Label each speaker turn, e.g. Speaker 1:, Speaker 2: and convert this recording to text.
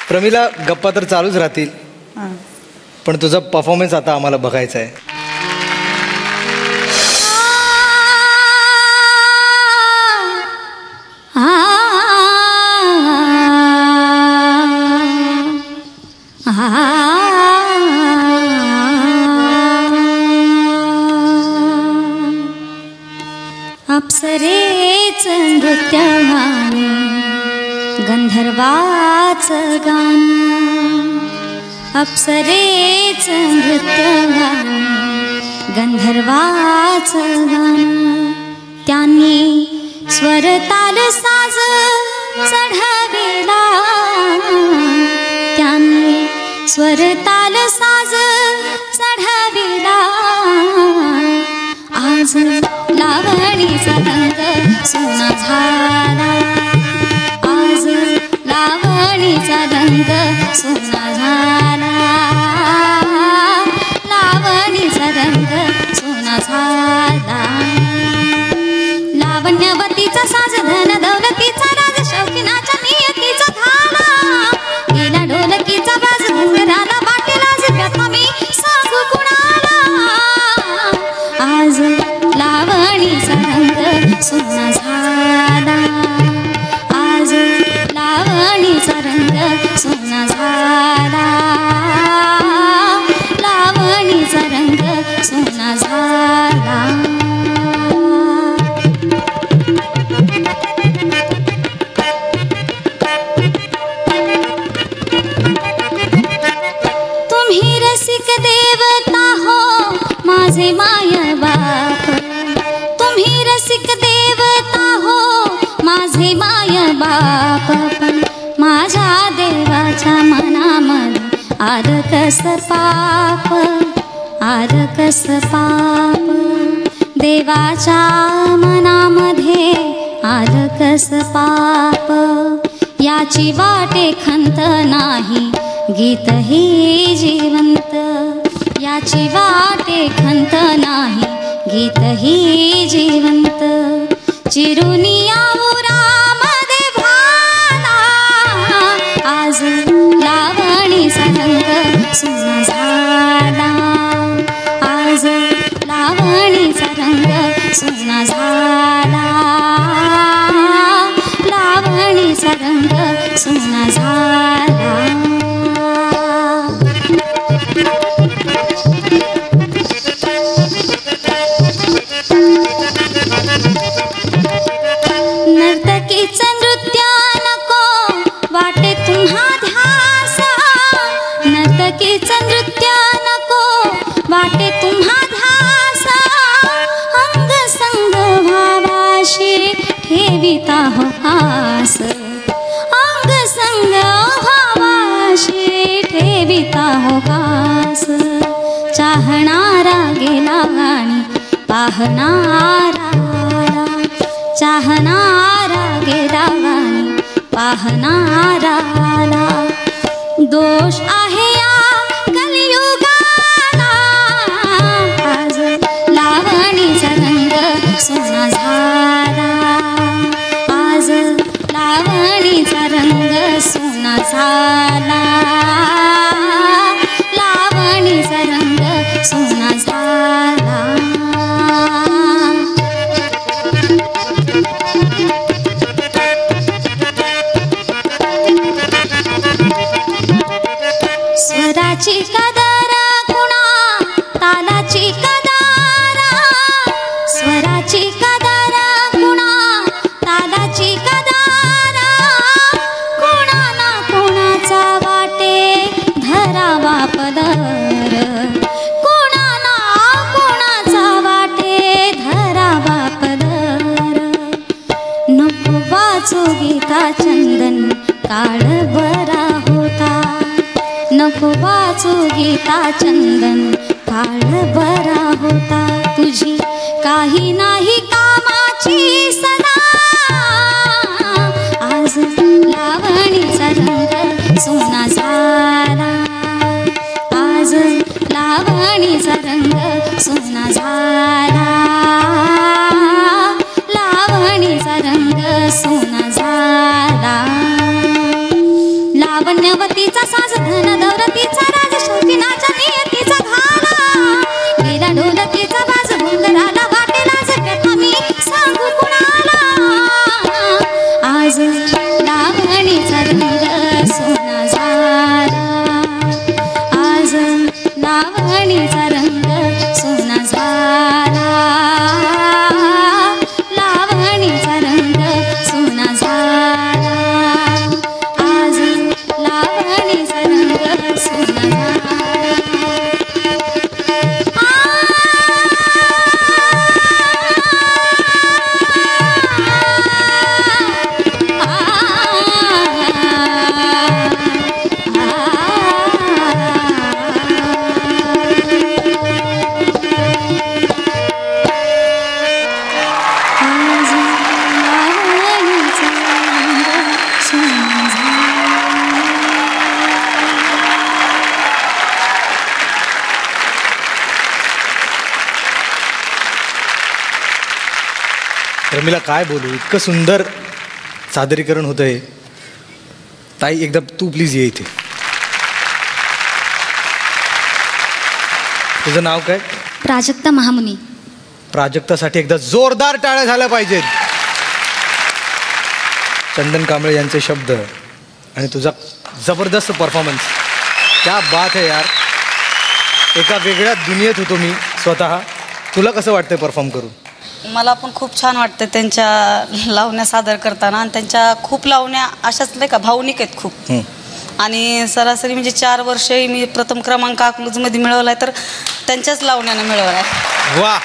Speaker 1: प्रमिला, गप्पा तर चालूच राहतील, पण तुझा परफॉर्मन्स आता आम्हाला बघायचा आहे.
Speaker 2: अप्सरेचं नृत्यगाणी, गंधर्वाचं गाणं. अप्सरेचं नृत्यगाणी, गंधर्वाचं गाणं. त्यांनी स्वरताल साज चढविला, त्यांनी स्वरताल साज चढविला. आज लावणीचा रंग सोना झाला, आज लावणीचा रंग सोना झाला, लावणीचा रंग सोना झाला. लावण्यवतीचा साज धन दौलतीचा राज, शौकीनाच्या नियतीचा झाला. गेला ढोलकीचा बाज, घुंगराला वाटेला जिव्यात मी सांगू कुणाला. आज लावणीचा रंग सोना झाला, आज लावणीचा रंग सोना झाला, लावणीचा रंग सोना झाला. तुम्ही रसिक देवता हो माझे माय बाप, तुम्ही रसिक देवता हो माझे माय बाप. पण माझ्या देवाच्या मनामध्ये आलं कस पाप, आलं कस पाप. देवाच्या मनामध्ये आलं कस पाप. याची वाटे खंत नाही, गीत ही जिवंत. याची वाटे खंत नाही, गीत ही जिवंत. चिरुनिया उरामध्ये भाला, आज लावणीचा रंग सोना झाला, आज लावणीचा रंग सोना झाला, लावणीचा रंग सोना झाला. नर्तकीचं नृत्य नको वाटे तुम्हा ध्यास, नर्तकीचं नृत्य नको वाटे तुम्हा ध्यास. अंग संग भावाशी ठेविता हो आस, अंग संग भावाशी ठेविता हो आस. चाहणारा गेला आणि पाहणारा, चाहणारा गेला आणि पाहणारा. दोष आहे या कलियुगाला, आज लावणीचा रंग सोना झाला, आज लावणीचा रंग सोना झाला, लावणीचा रंग सोना झाला. स्वराची कदर कुणा तालाची कदर, स्वराची कदर कुणा तालाची कदर. कुणा ना कुणाचा वाटे धरावा पदर, कुणा ना कुणाचा वाटे धरावा पदर. नको वाचू गीता चंदन काळ बरा होता, नको वाचू गीता चंदन काळ बरा होता. तुझी काही नाही कामाची सदा, आज लावणीचा रंग सोना झाला, आज लावणीचा रंग सोना झाला, लावणीचा रंग सोना झाला. लावण्य भगवतीचा साज धन दौलतीचा राज शौकीनाच्या नियतीचा घाला गेला ढोलकीचा बाज घुंगराला वाटेला जगत मी सांगू कुणाला आज लावणीचा रंग सोना झाला आज लावणीचा रंग सोना झाला लावणीचा रंग सोना झाला आज लावणीचा रंग सोना झाला
Speaker 1: रमीला काय बोलू, इतकं सुंदर सादरीकरण होतं हे. ताई एकदा तू प्लीज ये इथे. तुझं नाव काय?
Speaker 2: प्राजक्ता महामुनी.
Speaker 1: प्राजक्तासाठी एकदा जोरदार टाळ्या झाल्या पाहिजेत. चंदन कांबळे यांचे शब्द आणि तुझा जबरदस्त परफॉर्मन्स. क्या बात है यार. एका वेगळ्या दुनियेत होतो मी स्वतः. तुला कसं वाटतंय परफॉर्म करून?
Speaker 3: मला पण खूप छान वाटतं त्यांच्या लावण्या सादर करताना. आणि त्यांच्या खूप लावण्या अशाच नाही का भावनिक आहेत खूप. आणि सरासरी म्हणजे 4 वर्षही मी प्रथम क्रमांक अकलूजमध्ये मिळवला आहे तर त्यांच्याच लावण्यानं मिळवला आहे.
Speaker 1: वा.